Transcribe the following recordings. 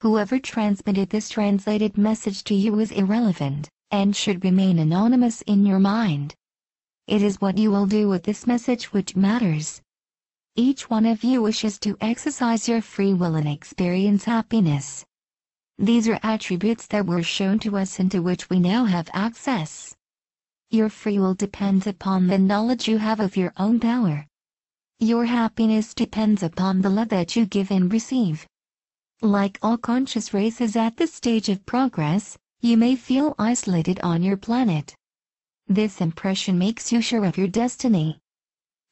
Whoever transmitted this translated message to you is irrelevant, and should remain anonymous in your mind. It is what you will do with this message which matters. Each one of you wishes to exercise your free will and experience happiness. These are attributes that were shown to us and to which we now have access. Your free will depends upon the knowledge you have of your own power. Your happiness depends upon the love that you give and receive. Like all conscious races at this stage of progress, you may feel isolated on your planet. This impression makes you sure of your destiny.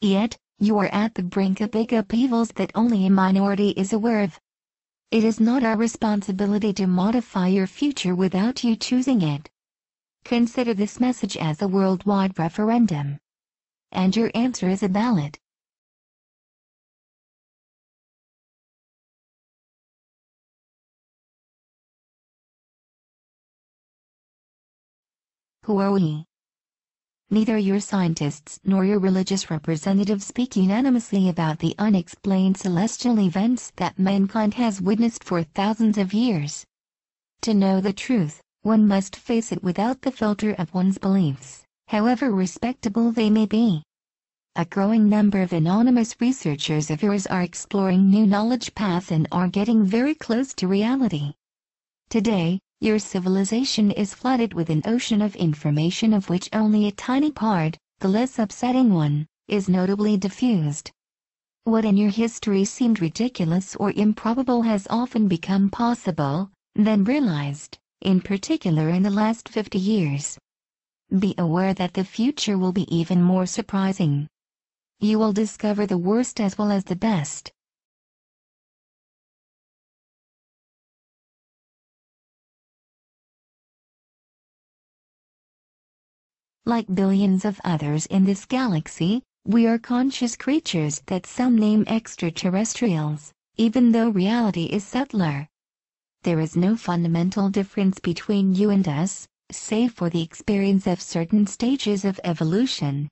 Yet, you are at the brink of big upheavals that only a minority is aware of. It is not our responsibility to modify your future without you choosing it. Consider this message as a worldwide referendum. And your answer is a ballot. Who are we? Neither your scientists nor your religious representatives speak unanimously about the unexplained celestial events that mankind has witnessed for thousands of years. To know the truth, one must face it without the filter of one's beliefs, however respectable they may be. A growing number of anonymous researchers of yours are exploring new knowledge paths and are getting very close to reality. Today, your civilization is flooded with an ocean of information of which only a tiny part, the less upsetting one, is notably diffused. What in your history seemed ridiculous or improbable has often become possible, then realized, in particular in the last 50 years. Be aware that the future will be even more surprising. You will discover the worst as well as the best. Like billions of others in this galaxy, we are conscious creatures that some name extraterrestrials, even though reality is subtler. There is no fundamental difference between you and us, save for the experience of certain stages of evolution.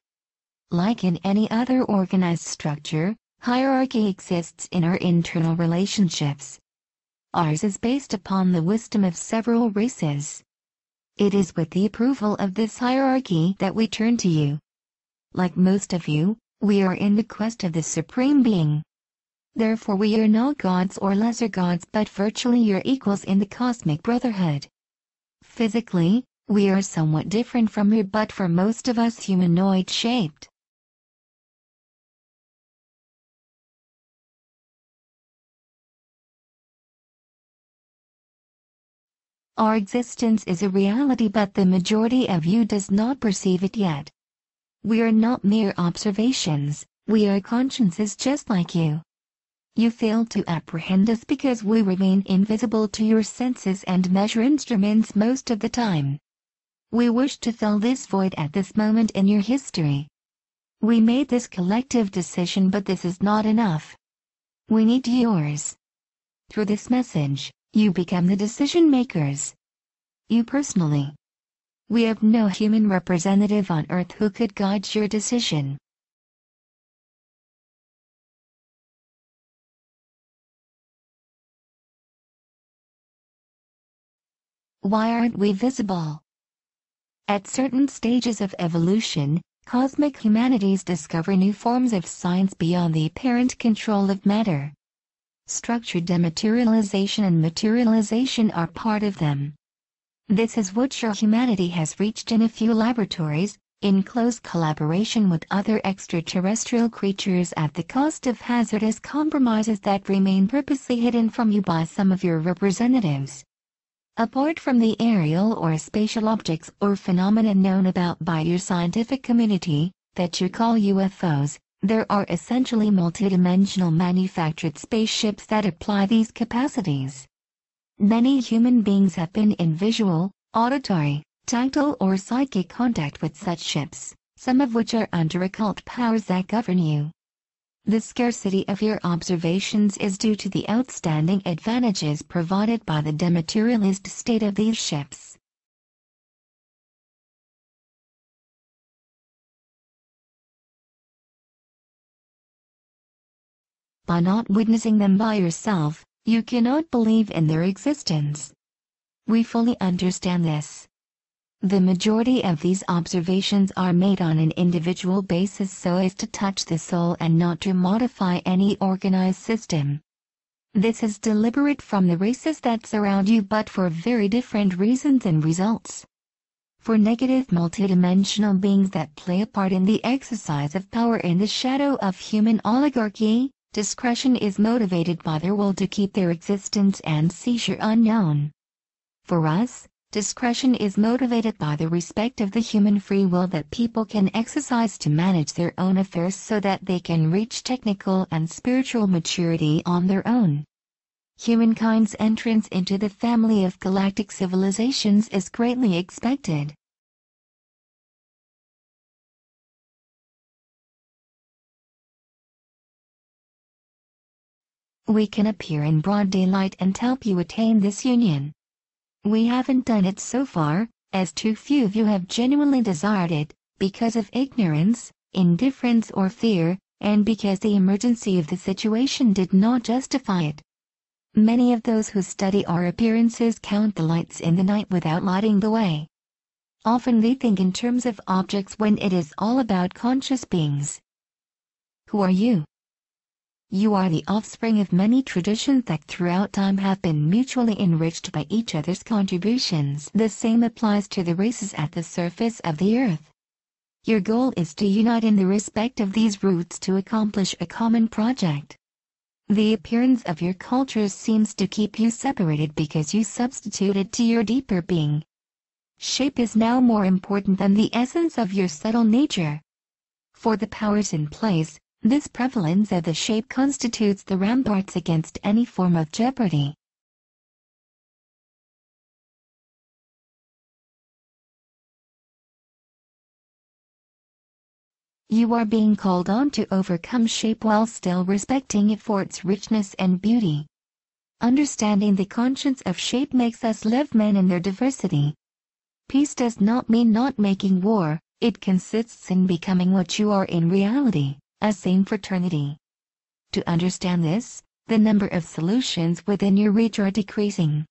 Like in any other organized structure, hierarchy exists in our internal relationships. Ours is based upon the wisdom of several races. It is with the approval of this hierarchy that we turn to you. Like most of you, we are in the quest of the Supreme Being. Therefore we are not gods or lesser gods but virtually your equals in the cosmic brotherhood. Physically, we are somewhat different from you but for most of us humanoid-shaped. Our existence is a reality but the majority of you does not perceive it yet. We are not mere observations, we are consciences just like you. You fail to apprehend us because we remain invisible to your senses and measure instruments most of the time. We wish to fill this void at this moment in your history. We made this collective decision but this is not enough. We need yours. Through this message, you become the decision makers. You personally. We have no human representative on Earth who could guide your decision. Why aren't we visible? At certain stages of evolution, cosmic humanities discover new forms of science beyond the apparent control of matter. Structured dematerialization and materialization are part of them. This is what your humanity has reached in a few laboratories, in close collaboration with other extraterrestrial creatures at the cost of hazardous compromises that remain purposely hidden from you by some of your representatives. Apart from the aerial or spatial objects or phenomena known about by your scientific community, that you call UFOs, there are essentially multidimensional manufactured spaceships that apply these capacities. Many human beings have been in visual, auditory, tactile or psychic contact with such ships, some of which are under occult powers that govern you. The scarcity of your observations is due to the outstanding advantages provided by the dematerialized state of these ships. By not witnessing them by yourself, You cannot believe in their existence. We fully understand this. The majority of these observations are made on an individual basis so as to touch the soul and not to modify any organized system. This is deliberate from the races that surround you, but for very different reasons and results. For negative multidimensional beings that play a part in the exercise of power in the shadow of human oligarchy, discretion is motivated by their will to keep their existence and seizure unknown. For us, discretion is motivated by the respect of the human free will that people can exercise to manage their own affairs so that they can reach technical and spiritual maturity on their own. Humankind's entrance into the family of galactic civilizations is greatly expected. We can appear in broad daylight and help you attain this union. We haven't done it so far, as too few of you have genuinely desired it, because of ignorance, indifference or fear, and because the emergency of the situation did not justify it. Many of those who study our appearances count the lights in the night without lighting the way. Often they think in terms of objects when it is all about conscious beings. Who are you? You are the offspring of many traditions that throughout time have been mutually enriched by each other's contributions. The same applies to the races at the surface of the earth. Your goal is to unite in the respect of these roots to accomplish a common project. The appearance of your cultures seems to keep you separated because you substituted to your deeper being. Shape is now more important than the essence of your subtle nature. For the powers in place, this prevalence of the shape constitutes the ramparts against any form of jeopardy. You are being called on to overcome shape while still respecting it for its richness and beauty. Understanding the conscience of shape makes us love men in their diversity. Peace does not mean not making war, it consists in becoming what you are in reality, a same fraternity. To understand this, the number of solutions within your reach are decreasing.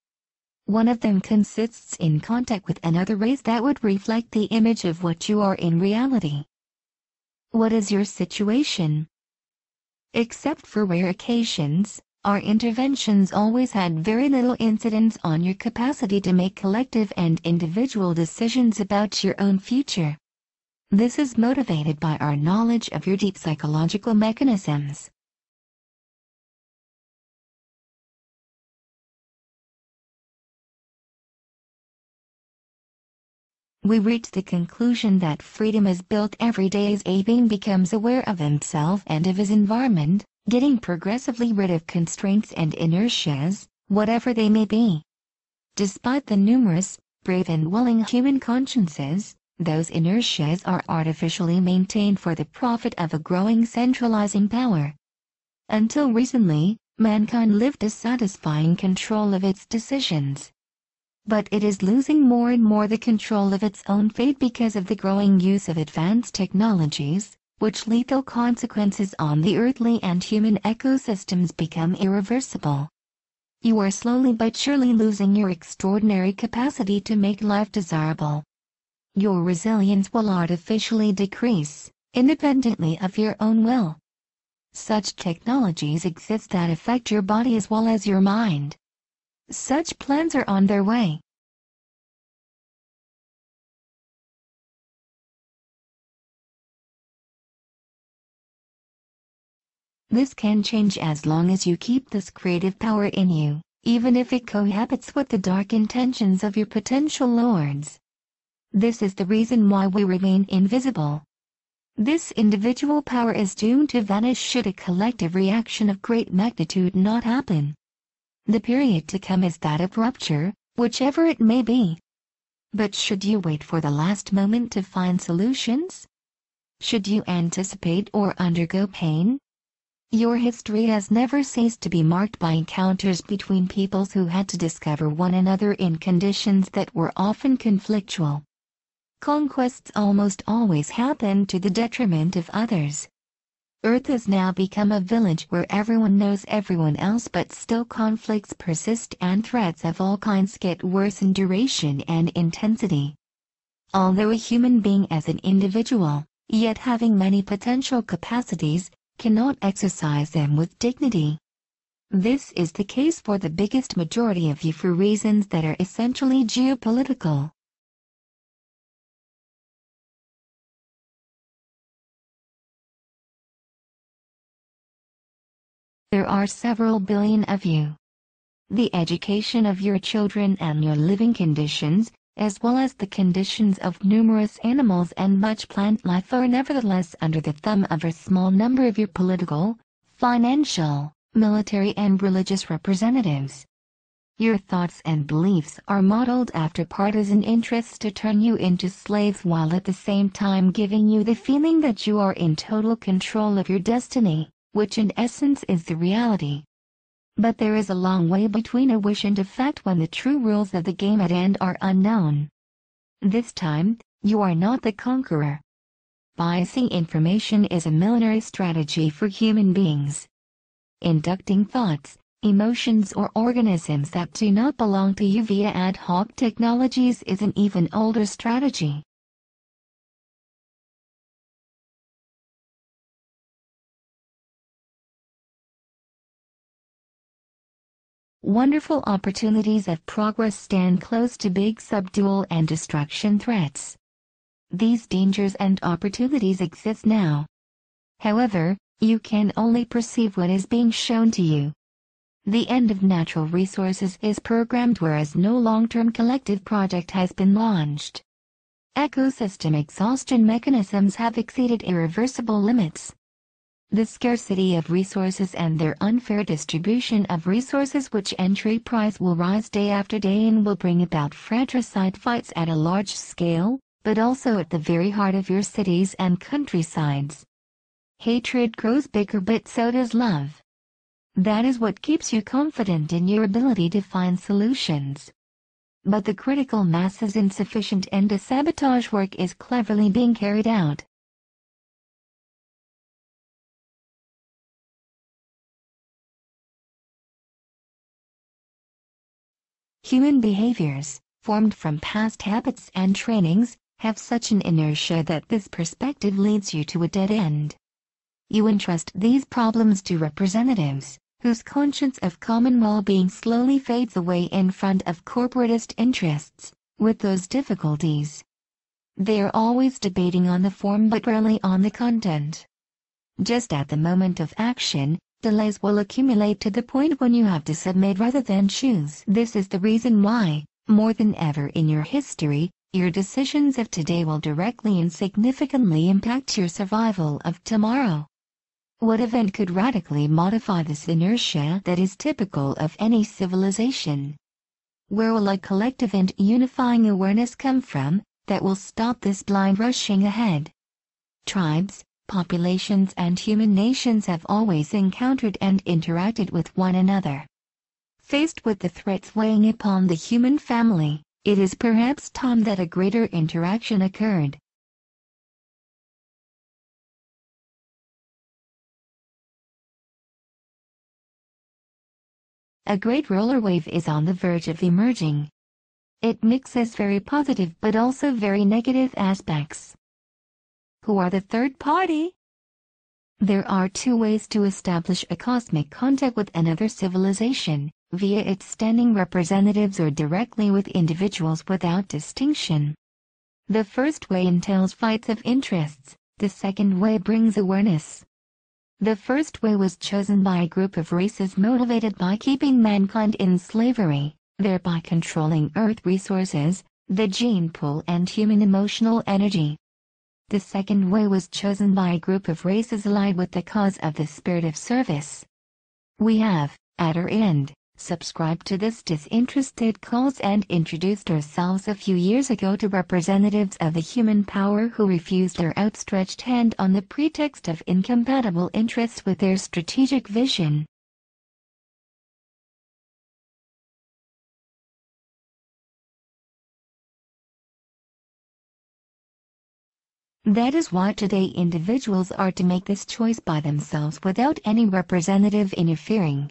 One of them consists in contact with another race that would reflect the image of what you are in reality. What is your situation? Except for rare occasions, our interventions always had very little incidence on your capacity to make collective and individual decisions about your own future. This is motivated by our knowledge of your deep psychological mechanisms. We reach the conclusion that freedom is built every day as a being becomes aware of himself and of his environment, getting progressively rid of constraints and inertias, whatever they may be. Despite the numerous, brave and willing human consciences, those inertias are artificially maintained for the profit of a growing centralizing power. Until recently, mankind lived dissatisfying control of its decisions. But it is losing more and more the control of its own fate because of the growing use of advanced technologies, which lethal consequences on the earthly and human ecosystems become irreversible. You are slowly but surely losing your extraordinary capacity to make life desirable. Your resilience will artificially decrease, independently of your own will. Such technologies exist that affect your body as well as your mind. Such plans are on their way. This can change as long as you keep this creative power in you, even if it cohabits with the dark intentions of your potential lords. This is the reason why we remain invisible. This individual power is doomed to vanish should a collective reaction of great magnitude not happen. The period to come is that of rupture, whichever it may be. But should you wait for the last moment to find solutions? Should you anticipate or undergo pain? Your history has never ceased to be marked by encounters between peoples who had to discover one another in conditions that were often conflictual. Conquests almost always happen to the detriment of others. Earth has now become a village where everyone knows everyone else, but still conflicts persist and threats of all kinds get worse in duration and intensity. Although a human being as an individual, yet having many potential capacities, cannot exercise them with dignity. This is the case for the biggest majority of you for reasons that are essentially geopolitical. There are several billion of you. The education of your children and your living conditions, as well as the conditions of numerous animals and much plant life, are nevertheless under the thumb of a small number of your political, financial, military and religious representatives. Your thoughts and beliefs are modeled after partisan interests to turn you into slaves, while at the same time giving you the feeling that you are in total control of your destiny, which in essence is the reality. But there is a long way between a wish and effect when the true rules of the game at end are unknown. This time, you are not the conqueror. Biasing information is a military strategy for human beings. Inducting thoughts, emotions or organisms that do not belong to you via ad hoc technologies is an even older strategy. Wonderful opportunities of progress stand close to big subdual and destruction threats. These dangers and opportunities exist now. However, you can only perceive what is being shown to you. The end of natural resources is programmed, whereas no long-term collective project has been launched. Ecosystem exhaustion mechanisms have exceeded irreversible limits. The scarcity of resources and their unfair distribution of resources, which entry price will rise day after day and will bring about fratricide fights at a large scale, but also at the very heart of your cities and countrysides. Hatred grows bigger, but so does love. That is what keeps you confident in your ability to find solutions. But the critical mass is insufficient and a sabotage work is cleverly being carried out. Human behaviors, formed from past habits and trainings, have such an inertia that this perspective leads you to a dead end. You entrust these problems to representatives, whose conscience of common well-being slowly fades away in front of corporatist interests, with those difficulties. They are always debating on the form but rarely on the content. Just at the moment of action, delays will accumulate to the point when you have to submit rather than choose. This is the reason why, more than ever in your history, your decisions of today will directly and significantly impact your survival of tomorrow. What event could radically modify this inertia that is typical of any civilization? Where will a collective and unifying awareness come from that will stop this blind rushing ahead? Tribes, populations and human nations have always encountered and interacted with one another. Faced with the threats weighing upon the human family, it is perhaps time that a greater interaction occurred. A great roller wave is on the verge of emerging. It mixes very positive but also very negative aspects. Who are the third party? There are two ways to establish a cosmic contact with another civilization, via its standing representatives or directly with individuals without distinction. The first way entails fights of interests, the second way brings awareness. The first way was chosen by a group of races motivated by keeping mankind in slavery, thereby controlling Earth resources, the gene pool and human emotional energy. The second way was chosen by a group of races allied with the cause of the spirit of service. We have, at our end, subscribed to this disinterested cause and introduced ourselves a few years ago to representatives of the human power who refused our outstretched hand on the pretext of incompatible interests with their strategic vision. That is why today individuals are to make this choice by themselves without any representative interfering.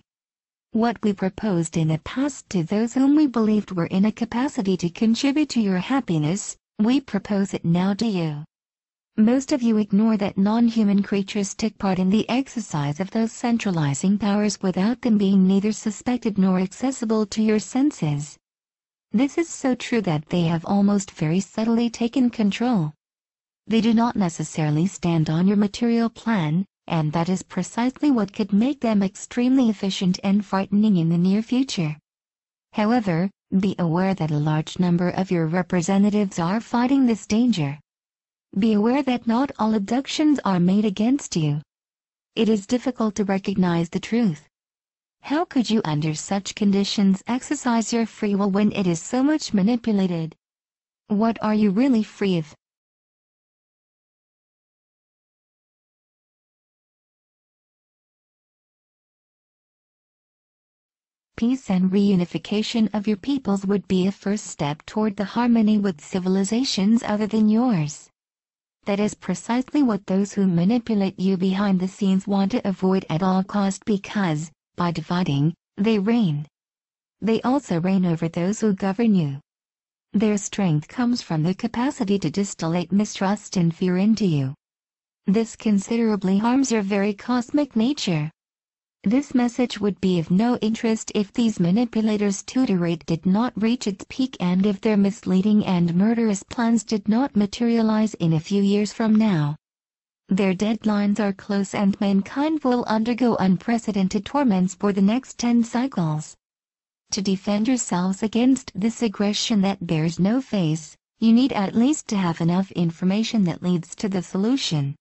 What we proposed in the past to those whom we believed were in a capacity to contribute to your happiness, we propose it now to you. Most of you ignore that non-human creatures took part in the exercise of those centralizing powers without them being neither suspected nor accessible to your senses. This is so true that they have almost very subtly taken control. They do not necessarily stand on your material plan, and that is precisely what could make them extremely efficient and frightening in the near future. However, be aware that a large number of your representatives are fighting this danger. Be aware that not all abductions are made against you. It is difficult to recognize the truth. How could you under such conditions exercise your free will when it is so much manipulated? What are you really free of? Peace and reunification of your peoples would be a first step toward the harmony with civilizations other than yours. That is precisely what those who manipulate you behind the scenes want to avoid at all cost because, by dividing, they reign. They also reign over those who govern you. Their strength comes from the capacity to distillate mistrust and fear into you. This considerably harms your very cosmic nature. This message would be of no interest if these manipulators' tutorate did not reach its peak and if their misleading and murderous plans did not materialize in a few years from now. Their deadlines are close and mankind will undergo unprecedented torments for the next 10 cycles. To defend yourselves against this aggression that bears no face, you need at least to have enough information that leads to the solution.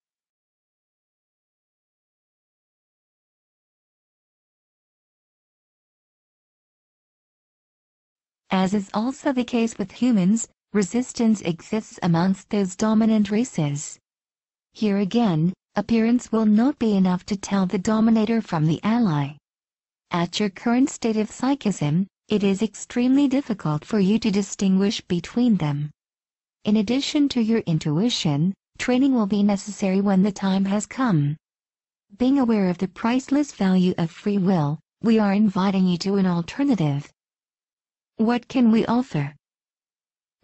As is also the case with humans, resistance exists amongst those dominant races. Here again, appearance will not be enough to tell the dominator from the ally. At your current state of psychism, it is extremely difficult for you to distinguish between them. In addition to your intuition, training will be necessary when the time has come. Being aware of the priceless value of free will, we are inviting you to an alternative. What can we offer?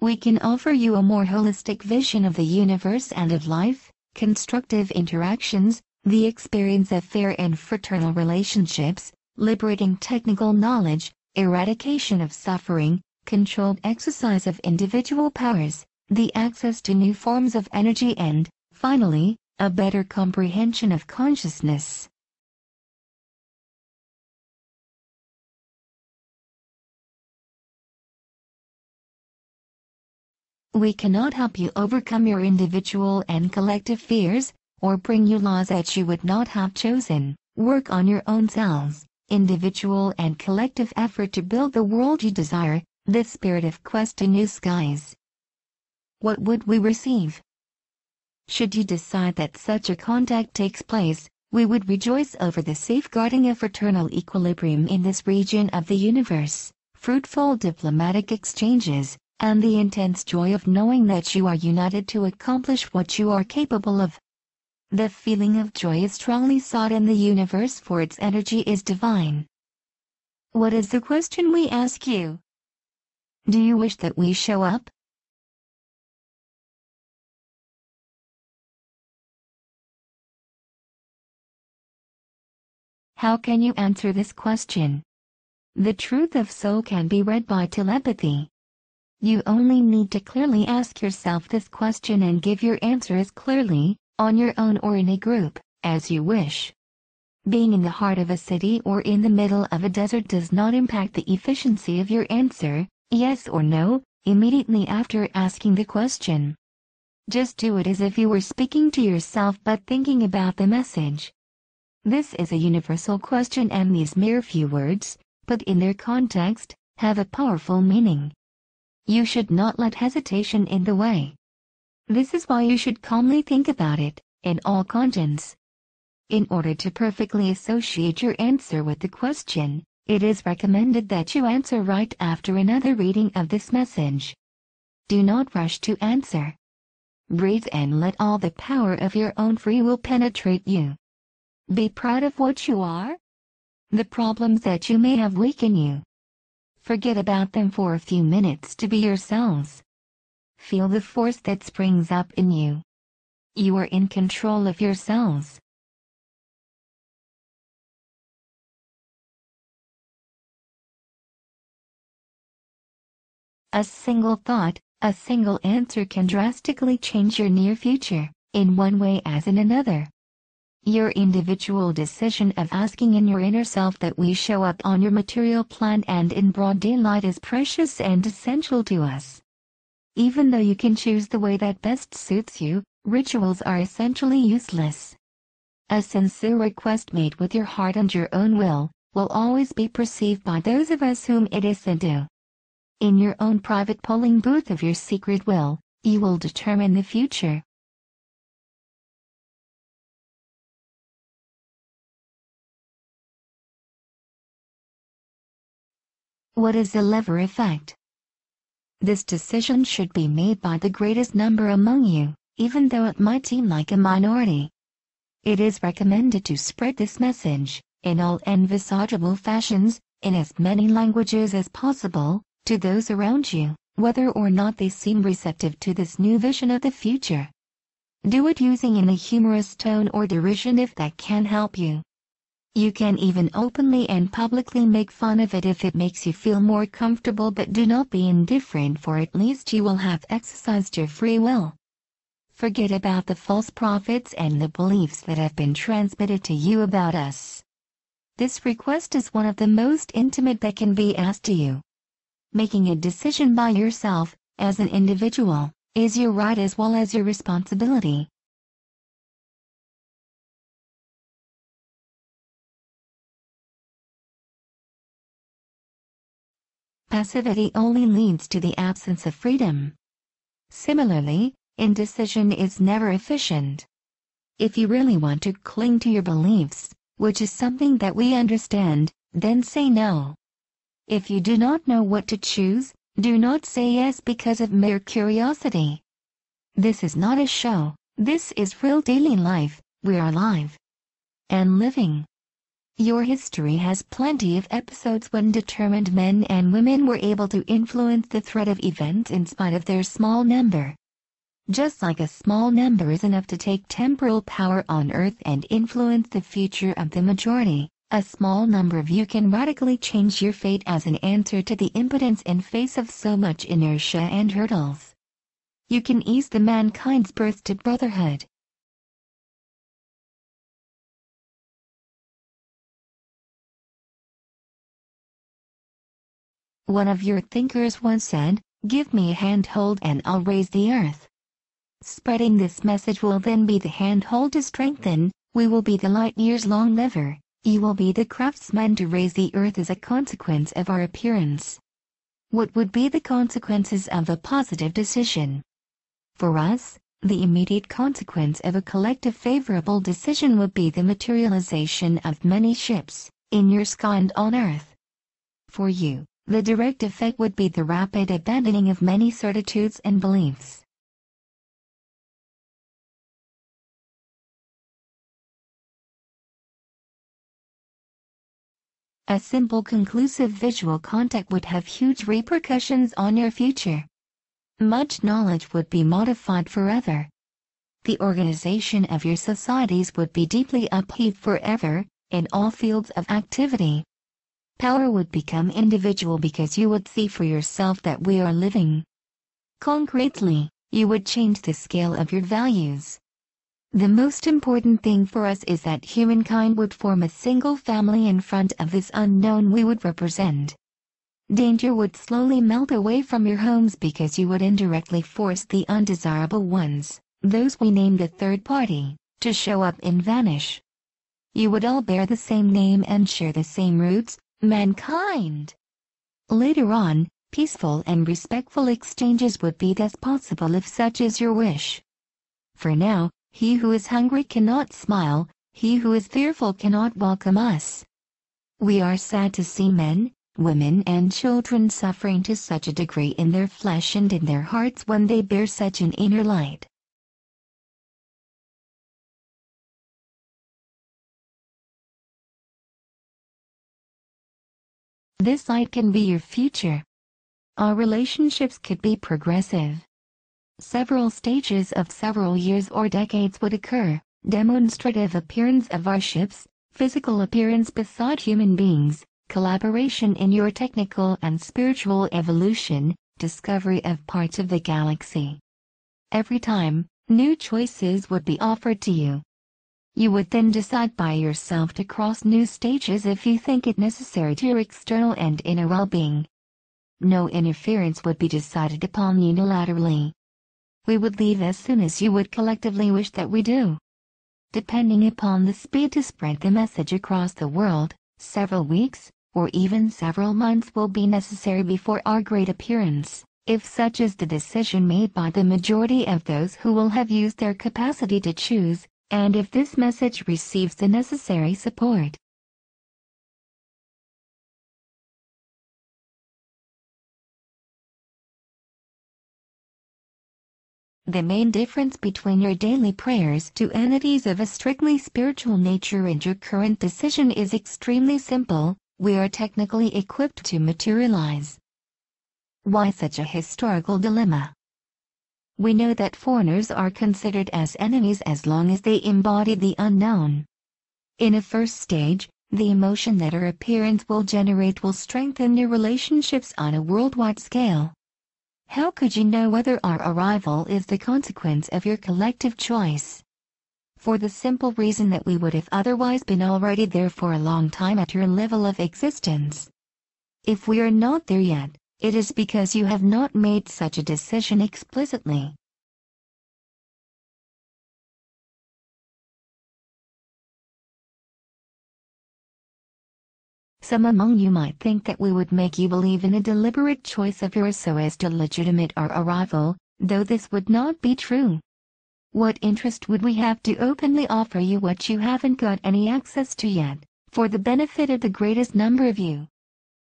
We can offer you a more holistic vision of the universe and of life, constructive interactions, the experience of fair and fraternal relationships, liberating technical knowledge, eradication of suffering, controlled exercise of individual powers, the access to new forms of energy and, finally, a better comprehension of consciousness. We cannot help you overcome your individual and collective fears, or bring you laws that you would not have chosen. Work on your own selves, individual and collective effort to build the world you desire, this spirit of quest to new skies. What would we receive? Should you decide that such a contact takes place, we would rejoice over the safeguarding of fraternal equilibrium in this region of the universe, fruitful diplomatic exchanges, and the intense joy of knowing that you are united to accomplish what you are capable of. The feeling of joy is strongly sought in the universe for its energy is divine. What is the question we ask you? Do you wish that we show up? How can you answer this question? The truth of soul can be read by telepathy. You only need to clearly ask yourself this question and give your answer as clearly, on your own or in a group, as you wish. Being in the heart of a city or in the middle of a desert does not impact the efficiency of your answer, yes or no, immediately after asking the question. Just do it as if you were speaking to yourself but thinking about the message. This is a universal question and these mere few words, put in their context, have a powerful meaning. You should not let hesitation in the way. This is why you should calmly think about it, in all conscience. In order to perfectly associate your answer with the question, it is recommended that you answer right after another reading of this message. Do not rush to answer. Breathe and let all the power of your own free will penetrate you. Be proud of what you are. The problems that you may have weaken you. Forget about them for a few minutes to be yourselves. Feel the force that springs up in you. You are in control of yourselves. A single thought, a single answer can drastically change your near future, in one way as in another. Your individual decision of asking in your inner self that we show up on your material plan and in broad daylight is precious and essential to us. Even though you can choose the way that best suits you, rituals are essentially useless. A sincere request made with your heart and your own will always be perceived by those of us whom it is sent to. In your own private polling booth of your secret will, you will determine the future. What is the lever effect? This decision should be made by the greatest number among you, even though it might seem like a minority. It is recommended to spread this message, in all envisageable fashions, in as many languages as possible, to those around you, whether or not they seem receptive to this new vision of the future. Do it using in a humorous tone or derision if that can help you. You can even openly and publicly make fun of it if it makes you feel more comfortable, but do not be indifferent, for at least you will have exercised your free will. Forget about the false prophets and the beliefs that have been transmitted to you about us. This request is one of the most intimate that can be asked to you. Making a decision by yourself, as an individual, is your right as well as your responsibility. Passivity only leads to the absence of freedom. Similarly, indecision is never efficient. If you really want to cling to your beliefs, which is something that we understand, then say no. If you do not know what to choose, do not say yes because of mere curiosity. This is not a show, this is real daily life. We are alive and living. Your history has plenty of episodes when determined men and women were able to influence the thread of events in spite of their small number. Just like a small number is enough to take temporal power on earth and influence the future of the majority, a small number of you can radically change your fate as an answer to the impotence in face of so much inertia and hurdles. You can ease the mankind's birth to brotherhood. One of your thinkers once said, "Give me a handhold and I'll raise the earth." Spreading this message will then be the handhold to strengthen, we will be the light years long lever, you will be the craftsman to raise the earth as a consequence of our appearance. What would be the consequences of a positive decision? For us, the immediate consequence of a collective favorable decision would be the materialization of many ships, in your sky and on earth. For you, the direct effect would be the rapid abandoning of many certitudes and beliefs. A simple conclusive visual contact would have huge repercussions on your future. Much knowledge would be modified forever. The organization of your societies would be deeply upheaved forever, in all fields of activity. Power would become individual because you would see for yourself that we are living. Concretely, you would change the scale of your values. The most important thing for us is that humankind would form a single family in front of this unknown we would represent. Danger would slowly melt away from your homes because you would indirectly force the undesirable ones, those we named a third party, to show up and vanish. You would all bear the same name and share the same roots, mankind. Later on, peaceful and respectful exchanges would be thus possible if such is your wish. For now, he who is hungry cannot smile, he who is fearful cannot welcome us. We are sad to see men, women and children suffering to such a degree in their flesh and in their hearts when they bear such an inner light. This light can be your future. Our relationships could be progressive. Several stages of several years or decades would occur: demonstrative appearance of our ships, physical appearance beside human beings, collaboration in your technical and spiritual evolution, discovery of parts of the galaxy. Every time, new choices would be offered to you. You would then decide by yourself to cross new stages if you think it necessary to your external and inner well-being. No interference would be decided upon unilaterally. We would leave as soon as you would collectively wish that we do. Depending upon the speed to spread the message across the world, several weeks, or even several months will be necessary before our great appearance, if such is the decision made by the majority of those who will have used their capacity to choose, and if this message receives the necessary support. The main difference between your daily prayers to entities of a strictly spiritual nature and your current decision is extremely simple: we are technically equipped to materialize. Why such a historical dilemma? We know that foreigners are considered as enemies as long as they embody the unknown. In a first stage, the emotion that our appearance will generate will strengthen your relationships on a worldwide scale. How could you know whether our arrival is the consequence of your collective choice? For the simple reason that we would have otherwise been already there for a long time at your level of existence. If we are not there yet, it is because you have not made such a decision explicitly. Some among you might think that we would make you believe in a deliberate choice of yours so as to legitimate our arrival, though this would not be true. What interest would we have to openly offer you what you haven't got any access to yet, for the benefit of the greatest number of you?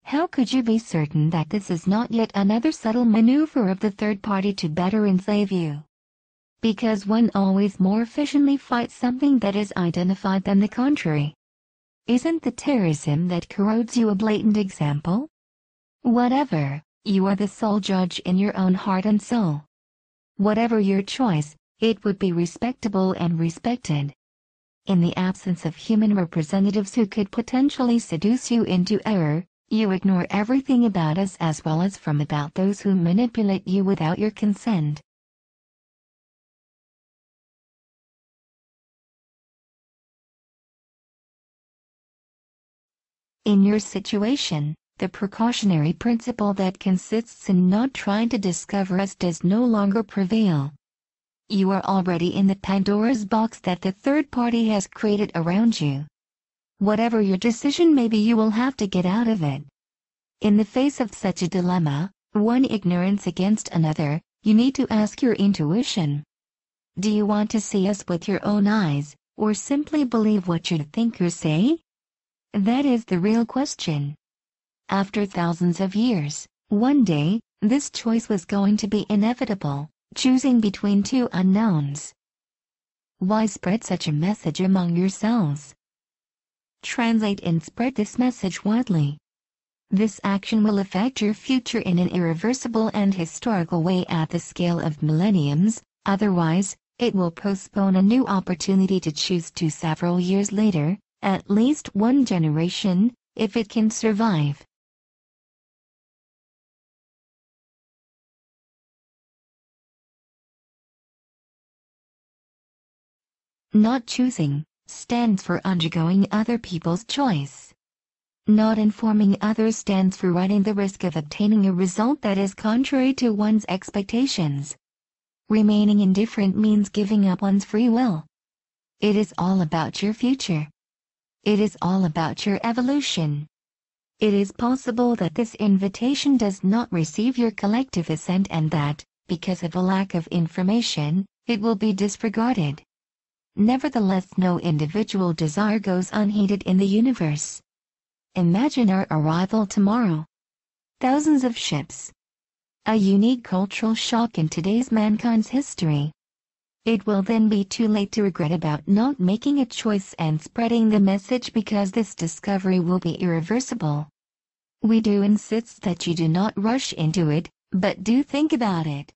How could you be certain that this is not yet another subtle maneuver of the third party to better enslave you? Because one always more efficiently fights something that is identified than the contrary. Isn't the terrorism that corrodes you a blatant example? Whatever, you are the sole judge in your own heart and soul. Whatever your choice, it would be respectable and respected. In the absence of human representatives who could potentially seduce you into error, you ignore everything about us as well as from about those who manipulate you without your consent. In your situation, the precautionary principle that consists in not trying to discover us does no longer prevail. You are already in the Pandora's box that the third party has created around you. Whatever your decision may be, you will have to get out of it. In the face of such a dilemma, one ignorance against another, you need to ask your intuition. Do you want to see us with your own eyes, or simply believe what your thinkers say? That is the real question. After thousands of years, one day, this choice was going to be inevitable, choosing between two unknowns. Why spread such a message among yourselves? Translate and spread this message widely. This action will affect your future in an irreversible and historical way at the scale of millenniums, otherwise, it will postpone a new opportunity to choose to several years later, at least one generation, if it can survive. Not choosing stands for undergoing other people's choice. Not informing others stands for running the risk of obtaining a result that is contrary to one's expectations. Remaining indifferent means giving up one's free will. It is all about your future. It is all about your evolution. It is possible that this invitation does not receive your collective assent and that, because of a lack of information, it will be disregarded. Nevertheless, no individual desire goes unheeded in the universe. Imagine our arrival tomorrow. Thousands of ships. A unique cultural shock in today's mankind's history. It will then be too late to regret about not making a choice and spreading the message because this discovery will be irreversible. We do insist that you do not rush into it, but do think about it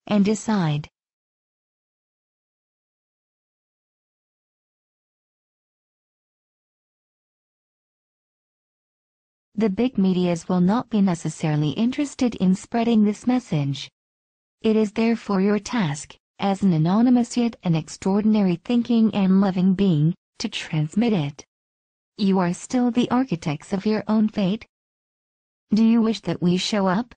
and decide. The big medias will not be necessarily interested in spreading this message. It is therefore your task, as an anonymous yet an extraordinary thinking and loving being, to transmit it. You are still the architects of your own fate. Do you wish that we show up?